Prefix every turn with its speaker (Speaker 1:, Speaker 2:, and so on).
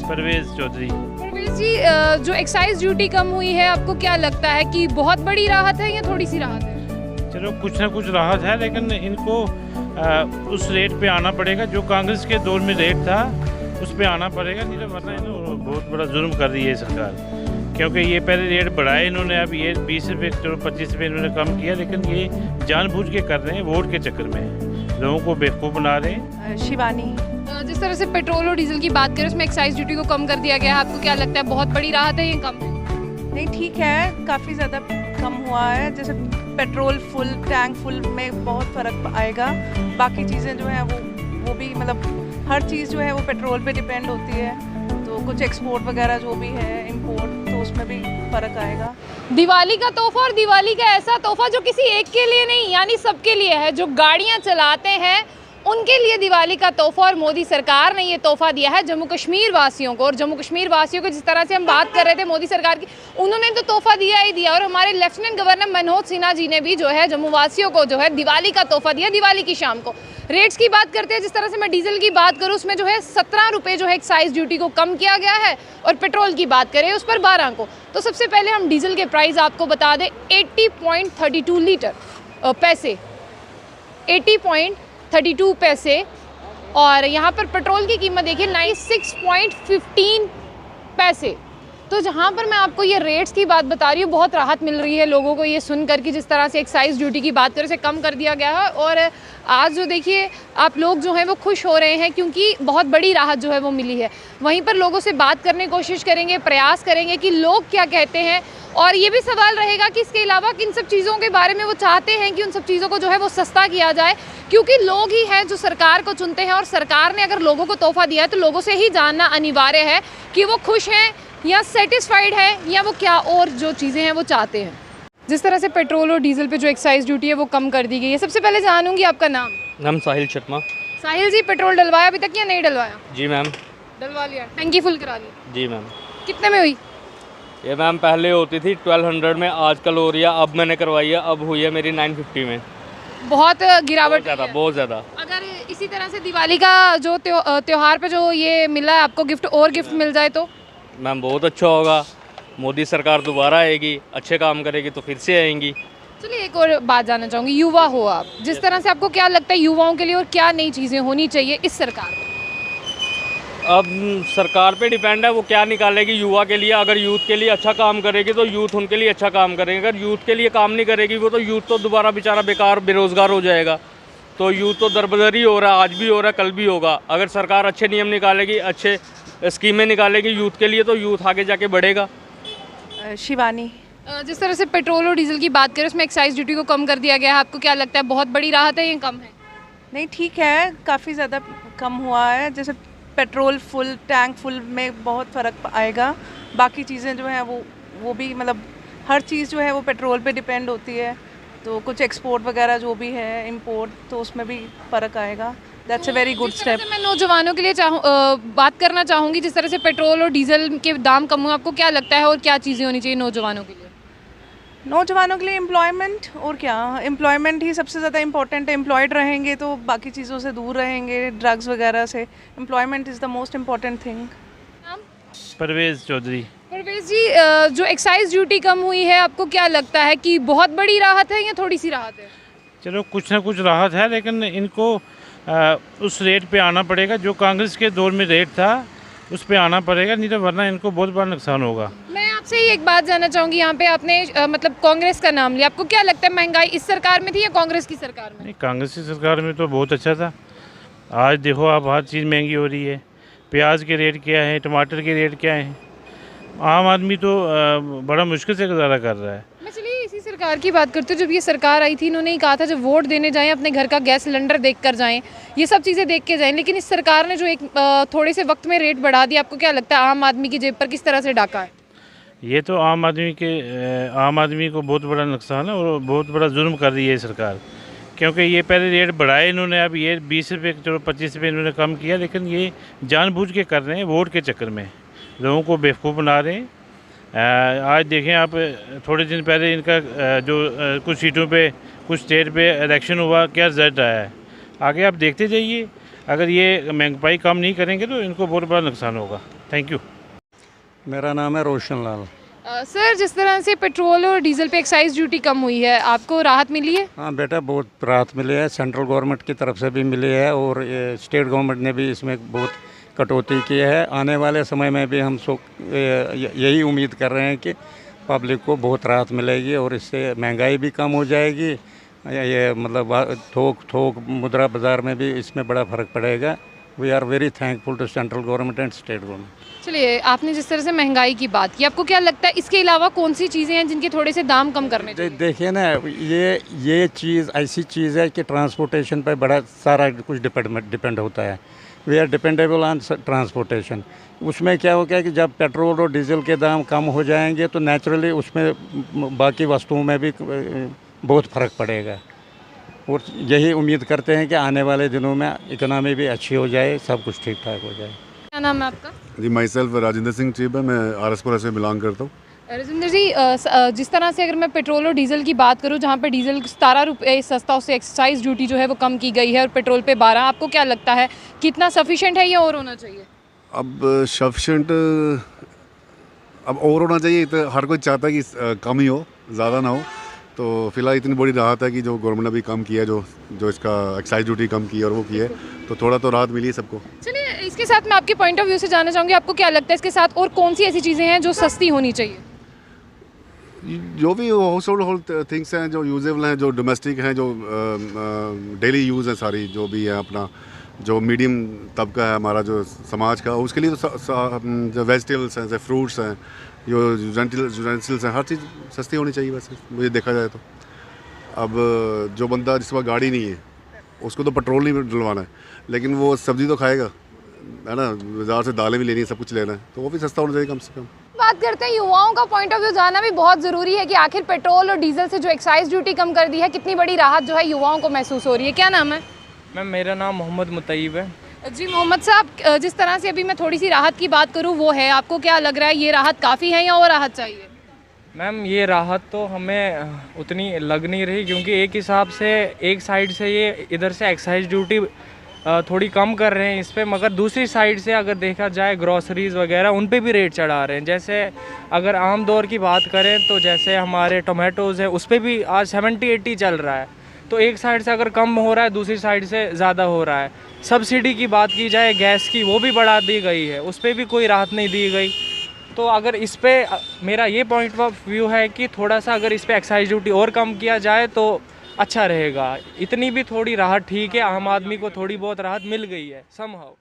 Speaker 1: परवेज़ चौधरी।
Speaker 2: परवेज जी, जो excise duty कम हुई है, आपको क्या लगता है कि बहुत बड़ी राहत है या थोड़ी सी राहत है?
Speaker 1: चलो कुछ ना कुछ राहत है, लेकिन इनको उस रेट पे आना पड़ेगा जो कांग्रेस के दौर में रेट था, उस पे आना पड़ेगा, नहीं तो वरना इन्होंने बहुत बड़ा जुल्म कर रही है सरकार। क्योंकि ये पहले रेट बढ़ाए इन्होंने, अब ये 20 रुपये चलो 25 रुपये इन्होंने कम किया, लेकिन ये जानबूझ के कर रहे हैं, वोट के चक्कर में लोगों को बेवकूफ़ बना रहे हैं।
Speaker 3: शिवानी।
Speaker 2: जिस तरह से पेट्रोल और डीजल की बात करें, उसमें एक्साइज ड्यूटी को कम कर दिया गया है, आपको क्या लगता है बहुत बड़ी राहत है या कम है?
Speaker 3: नहीं, ठीक है, काफ़ी ज़्यादा कम हुआ है। जैसे पेट्रोल फुल टैंक फुल में बहुत फ़र्क आएगा, बाकी चीज़ें जो हैं वो भी मतलब हर चीज़ जो है वो पेट्रोल पे डिपेंड होती है, तो कुछ एक्सपोर्ट वगैरह जो भी है इंपोर्ट, तो उसमें भी फ़र्क आएगा।
Speaker 2: दिवाली का तोहफा, और दिवाली का ऐसा तोहफा जो किसी एक के लिए नहीं यानी सबके लिए है। जो गाड़ियां चलाते हैं उनके लिए दिवाली का तोहफा, और मोदी सरकार ने ये तोहफा दिया है जम्मू कश्मीर वासियों को। और जम्मू कश्मीर वासियों को जिस तरह से हम बात कर रहे थे मोदी सरकार की, उन्होंने तो तोहफा दिया ही दिया। और हमारे लेफ्टिनेंट गवर्नर मनोज सिन्हा जी ने भी जो है जम्मू वासियों को जो है दिवाली का तोहफा दिया दिवाली की शाम को। रेट्स की बात करते हैं, जिस तरह से मैं डीजल की बात करूँ उसमें जो है 17 रुपये जो है एक्साइज ड्यूटी को कम किया गया है, और पेट्रोल की बात करें उस पर 12 को। तो सबसे पहले हम डीजल के प्राइस आपको बता दें, 80.32 लीटर पैसे, 80.32 पैसे। और यहाँ पर पेट्रोल की कीमत देखिए 96.15 पैसे। तो जहाँ पर मैं आपको ये रेट्स की बात बता रही हूँ, बहुत राहत मिल रही है लोगों को ये सुनकर कि जिस तरह से एक्साइज ड्यूटी की बात करें उसे कम कर दिया गया है। और आज जो देखिए आप लोग जो हैं वो खुश हो रहे हैं क्योंकि बहुत बड़ी राहत जो है वो मिली है। वहीं पर लोगों से बात करने की कोशिश करेंगे, प्रयास करेंगे कि लोग क्या कहते हैं। और ये भी सवाल रहेगा कि इसके अलावा किन सब चीज़ों के बारे में वो चाहते हैं कि उन सब चीज़ों को जो है वो सस्ता किया जाए, क्योंकि लोग ही हैं जो सरकार को चुनते हैं। और सरकार ने अगर लोगों को तोहफा दिया है तो लोगों से ही जानना अनिवार्य है कि वो खुश हैं या सेटिस्फाइड है, या वो क्या और जो चीज़ें हैं वो चाहते हैं। जिस तरह से पेट्रोल और डीजल पे जो एक्साइज ड्यूटी है वो कम कर दी गई है, सबसे पहले जानूंगी आपका नाम।
Speaker 4: साहिल शर्मा।
Speaker 2: साहिल जी, पेट्रोल डलवाया अभी तक या नहीं डलवाया?
Speaker 4: जी मैम।
Speaker 2: डलवा लिया, टंकी फुल करा ली?
Speaker 4: जी मैम।
Speaker 2: कितने में हुई?
Speaker 4: ये मैम पहले होती थी 1200 में, आजकल हो रही है, अब मैंने करवाई है, अब हुई है मेरी 950 में।
Speaker 2: बहुत गिरावट
Speaker 4: ज़्यादा, बहुत ज़्यादा।
Speaker 2: अगर इसी तरह से दिवाली का जो त्योहार पे जो ये मिला है आपको गिफ्ट, और गिफ्ट मिल जाए तो
Speaker 4: मैम बहुत अच्छा होगा। मोदी सरकार दोबारा आएगी, अच्छे काम करेगी तो फिर से आएंगी।
Speaker 2: चलिए एक और बात जानना चाहूँगी, युवा हो आप, जिस तरह से आपको क्या लगता है युवाओं के लिए और क्या नई चीज़ें होनी चाहिए इस सरकार में?
Speaker 4: अब सरकार पे डिपेंड है वो क्या निकालेगी युवा के लिए। अगर यूथ के लिए अच्छा काम करेगी तो यूथ उनके लिए अच्छा काम करेंगे, अगर यूथ के लिए काम नहीं करेगी वो तो यूथ तो दोबारा बेचारा बेकार बेरोज़गार हो जाएगा। तो यूथ तो दरबदरी हो रहा है, आज भी हो रहा है, कल भी होगा। अगर सरकार अच्छे नियम निकालेगी, अच्छे स्कीमें निकालेगी यूथ के लिए, तो यूथ आगे जाके बढ़ेगा।
Speaker 3: शिवानी।
Speaker 2: जिस तरह से पेट्रोल और डीजल की बात करें उसमें एक्साइज ड्यूटी को कम कर दिया गया है, आपको क्या लगता है बहुत बड़ी राहत है या कम है?
Speaker 3: नहीं, ठीक है, काफ़ी ज़्यादा कम हुआ है। जैसे पेट्रोल फुल टैंक फुल में बहुत फ़र्क आएगा, बाकी चीज़ें जो हैं वो भी मतलब हर चीज़ जो है वो पेट्रोल पे डिपेंड होती है, तो कुछ एक्सपोर्ट वगैरह जो भी है इंपोर्ट, तो उसमें भी फ़र्क आएगा। That's a very good step.
Speaker 2: मैं नौजवानों के लिए बात करना चाहूँगी, जिस तरह से पेट्रोल और डीजल के दाम कम हुए, आपको क्या लगता है और क्या चीज़ें होनी चाहिए नौजवानों के लिए?
Speaker 3: नौजवानों के लिए एम्प्लॉयमेंट, और क्या, एम्प्लॉयमेंट ही सबसे ज़्यादा इंपॉर्टेंट है। एम्प्लॉयड रहेंगे तो बाकी चीज़ों से दूर रहेंगे, ड्रग्स वगैरह से। Employment is the most important thing.
Speaker 1: Parvez Chaudhary.
Speaker 2: Parvez ji, जो एक्साइज ड्यूटी कम हुई है, आपको क्या लगता है कि बहुत बड़ी राहत है या थोड़ी सी राहत है?
Speaker 1: चलो कुछ ना कुछ राहत है, लेकिन इनको उस रेट पे आना पड़ेगा जो कांग्रेस के दौर में रेट था, उस पे आना पड़ेगा, नहीं तो वरना इनको बहुत बड़ा नुकसान होगा।
Speaker 2: मैं आपसे ही एक बात जानना चाहूँगी, यहाँ पे आपने मतलब कांग्रेस का नाम लिया, आपको क्या लगता है महंगाई इस सरकार में थी या कांग्रेस की सरकार में?
Speaker 1: नहीं, कांग्रेस की सरकार में तो बहुत अच्छा था। आज देखो आप, हर चीज़ महंगी हो रही है। प्याज के रेट क्या है, टमाटर के रेट क्या है, आम आदमी तो बड़ा मुश्किल से गुजारा कर रहा है।
Speaker 2: मैं चलिए इसी सरकार की बात करते हो। जब ये सरकार आई थी इन्होंने ही कहा था जब वोट देने जाएं अपने घर का गैस सिलेंडर देख कर जाएं, ये सब चीज़ें देख के जाएं, लेकिन इस सरकार ने जो एक थोड़े से वक्त में रेट बढ़ा दिया, आपको क्या लगता है आम आदमी की जेब पर किस तरह से डाका है?
Speaker 1: ये तो आम आदमी को बहुत बड़ा नुकसान है और बहुत बड़ा जुल्म कर रही है सरकार। क्योंकि ये पहले रेट बढ़ाए इन्होंने, अब ये 20 रुपये चलो 25 रुपये इन्होंने कम किया, लेकिन ये जानबूझ के कर रहे हैं, वोट के चक्कर में लोगों को बेवकूफ़ बना रहे हैं। आज देखें आप, थोड़े दिन पहले इनका जो कुछ सीटों पे, कुछ स्टेट पे इलेक्शन हुआ, क्या रिजल्ट आया है, आगे आप देखते जाइए। अगर ये महंगाई कम नहीं करेंगे तो इनको बहुत बड़ा नुकसान होगा। Thank you.
Speaker 5: मेरा नाम है रोशन लाल।
Speaker 2: सर, जिस तरह से पेट्रोल और डीजल पे एक्साइज ड्यूटी कम हुई है, आपको राहत मिली है?
Speaker 5: हाँ बेटा, बहुत राहत मिली है। सेंट्रल गवर्नमेंट की तरफ से भी मिली है और स्टेट गवर्नमेंट ने भी इसमें बहुत कटौती की है। आने वाले समय में भी हम यही उम्मीद कर रहे हैं कि पब्लिक को बहुत राहत मिलेगी और इससे महंगाई भी कम हो जाएगी। ये मतलब थोक मुद्रा बाज़ार में भी इसमें बड़ा फ़र्क पड़ेगा। We are very thankful to central government and state government.
Speaker 2: चलिए, आपने जिस तरह से महंगाई की बात की, आपको क्या लगता है इसके अलावा कौन सी चीज़ें हैं जिनके थोड़े से दाम कम करने चाहिए?
Speaker 5: देखिए ना, ये चीज़ ऐसी चीज़ है कि ट्रांसपोर्टेशन पर बड़ा सारा कुछ डिपेंड होता है। We are dependable on transportation. उसमें क्या होगा कि जब पेट्रोल और डीजल के दाम कम हो जाएंगे तो नेचुरली उसमें बाकी वस्तुओं में भी बहुत फ़र्क पड़ेगा। और यही उम्मीद करते हैं कि आने वाले दिनों में इकोनॉमी भी अच्छी हो जाए, सब कुछ ठीक ठाक हो जाए।
Speaker 2: क्या नाम है आपका?
Speaker 6: जी, माई सेल्फ राजेंद्र सिंह चीब है। मैं आरएसपुरा से बिलोंग करता हूँ।
Speaker 2: राजेंद्र जी, जिस तरह से अगर मैं पेट्रोल और डीजल की बात करूं, जहां पे डीजल 17 रुपये सस्ता, उससे एक्साइज ड्यूटी जो है वो कम की गई है और पेट्रोल पे 12, आपको क्या लगता है कितना सफिशिएंट है या और होना चाहिए?
Speaker 6: अब सफिशेंट अब और होना चाहिए। तो हर कोई चाहता है कि कम ही हो, ज़्यादा ना हो। तो फिलहाल इतनी बड़ी राहत है कि जो गवर्नमेंट ने भी कम किया है, जो इसका एक्साइज ड्यूटी कम की है और वो की है, तो थोड़ा तो राहत मिली है सबको।
Speaker 2: चलिए, इसके साथ मैं आपके पॉइंट ऑफ व्यू से जानना चाहूँगी, आपको क्या लगता है इसके साथ और कौन सी ऐसी चीज़ें हैं जो सस्ती होनी चाहिए?
Speaker 6: जो भी हाउस होल्ड थिंग्स हैं, जो यूजेबल हैं, जो डोमेस्टिक हैं, जो डेली यूज़ है, सारी जो भी है अपना, जो मीडियम तबका है हमारा जो समाज का, उसके लिए तो जो वेजिटेबल्स हैं, फ्रूट्स हैं, जो यूटेंसिल्स हैं, हर चीज़ सस्ती होनी चाहिए वैसे मुझे देखा जाए तो। अब जो बंदा जिसके पास गाड़ी नहीं है उसको तो पेट्रोल नहीं डलवाना है, लेकिन वो सब्ज़ी तो खाएगा, है ना। बाज़ार से दालें भी लेनी है, सब कुछ लेना है, तो वो भी सस्ता होना चाहिए कम से कम।
Speaker 2: बात करते हैं युवाओं का पॉइंट ऑफ व्यू जानना भी बहुत ज़रूरी है कि आखिर पेट्रोल और डीजल से जो एक्साइज ड्यूटी कम कर दी है, कितनी बड़ी राहत जो है युवाओं को महसूस हो रही है। क्या नाम है?
Speaker 4: मैम, मेरा नाम मोहम्मद मुतैब है।
Speaker 2: जी मोहम्मद साहब, जिस तरह से अभी मैं थोड़ी सी राहत की बात करूं, वो है, आपको क्या लग रहा है ये राहत काफ़ी है या और राहत चाहिए?
Speaker 4: मैम, ये राहत तो हमें उतनी लग नहीं रही, क्योंकि एक हिसाब से एक साइड से ये इधर से एक्साइज ड्यूटी थोड़ी कम कर रहे हैं इस पर, मगर दूसरी साइड से अगर देखा जाए ग्रॉसरीज़ वगैरह उन पे भी रेट चढ़ा रहे हैं। जैसे अगर आम दौर की बात करें तो जैसे हमारे टोमेटोज़ हैं, उस पर भी आज 70-80 चल रहा है। तो एक साइड से अगर कम हो रहा है, दूसरी साइड से ज़्यादा हो रहा है। सब्सिडी की बात की जाए गैस की, वो भी बढ़ा दी गई है, उस पर भी कोई राहत नहीं दी गई। तो अगर इस पे मेरा ये पॉइंट ऑफ व्यू है कि थोड़ा सा अगर इस पे एक्साइज ड्यूटी और कम किया जाए तो अच्छा रहेगा। इतनी भी थोड़ी राहत ठीक है, आम आदमी को थोड़ी बहुत राहत मिल गई है समहाउ।